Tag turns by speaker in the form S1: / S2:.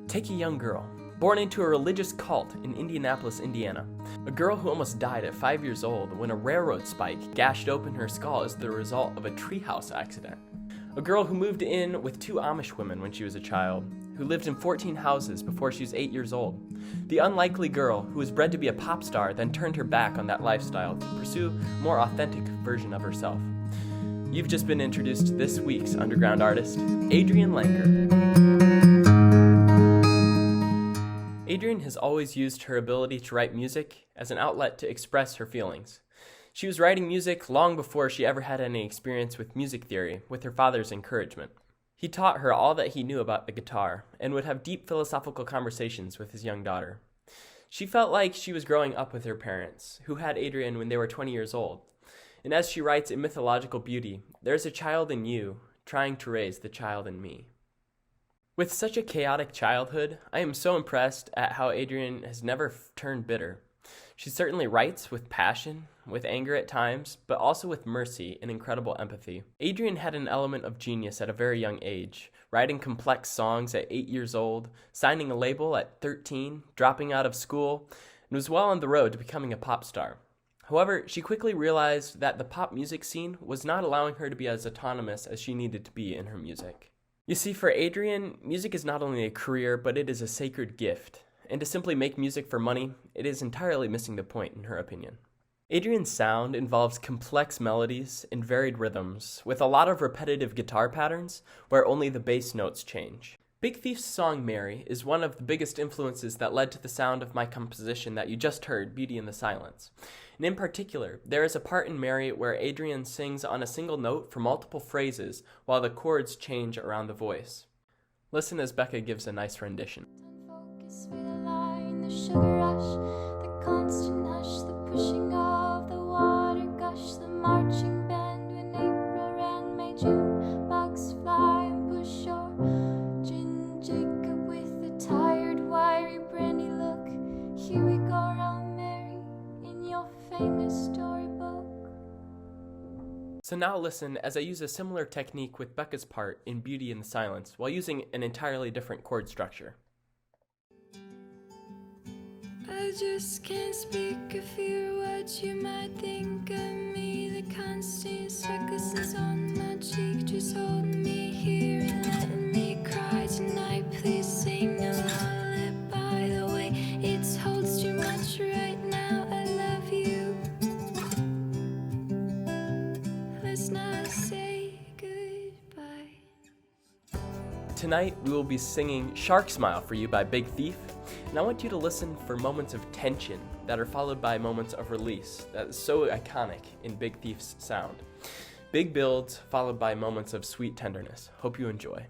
S1: Take a young girl, born into a religious cult in Indianapolis, Indiana. A girl who almost died at 5 years old when a railroad spike gashed open her skull as the result of a treehouse accident. A girl who moved in with 2 Amish women when she was a child, who lived in 14 houses before she was 8 years old. The unlikely girl who was bred to be a pop star then turned her back on that lifestyle to pursue a more authentic version of herself. You've just been introduced to this week's underground artist, Adrianne Lenker. Adrianne has always used her ability to write music as an outlet to express her feelings. She was writing music long before she ever had any experience with music theory, with her father's encouragement. He taught her all that he knew about the guitar and would have deep philosophical conversations with his young daughter. She felt like she was growing up with her parents, who had Adrianne when they were 20 years old. And as she writes in Mythological Beauty, there's a child in you trying to raise the child in me. With such a chaotic childhood, I am so impressed at how Adrianne has never turned bitter. She certainly writes with passion, with anger at times, but also with mercy and incredible empathy. Adrianne had an element of genius at a very young age, writing complex songs at 8 years old, signing a label at 13, dropping out of school, and was well on the road to becoming a pop star. However, she quickly realized that the pop music scene was not allowing her to be as autonomous as she needed to be in her music. You see, for Adrianne, music is not only a career, but it is a sacred gift. And to simply make music for money, it is entirely missing the point, in her opinion. Adrianne's sound involves complex melodies and varied rhythms, with a lot of repetitive guitar patterns where only the bass notes change. Big Thief's song Mary is one of the biggest influences that led to the sound of my composition that you just heard, Beauty in the Silence. And in particular, there is a part in Mary where Adrianne sings on a single note for multiple phrases while the chords change around the voice. Listen as Becca gives a nice rendition.
S2: Focus with a line, the sugar rush, the constant hush, the pushing of the water gush, the marching band when April ran, May, June, bugs fly and push your gin Jacob with the tired, wiry, brandy look. Here we go round Mary in your famous storybook.
S1: So now listen as I use a similar technique with Becca's part in Beauty in the Silence while using an entirely different chord structure.
S2: I just can't speak a few words you might think of me. The constant circus on my cheek, just holding me here and letting me cry tonight. Please sing a lullaby the way it holds too much right now. I love you. Let's not say goodbye.
S1: Tonight we will be singing Shark Smile for you by Big Thief, and I want you to listen for moments of tension that are followed by moments of release that is so iconic in Big Thief's sound. Big builds followed by moments of sweet tenderness. Hope you enjoy.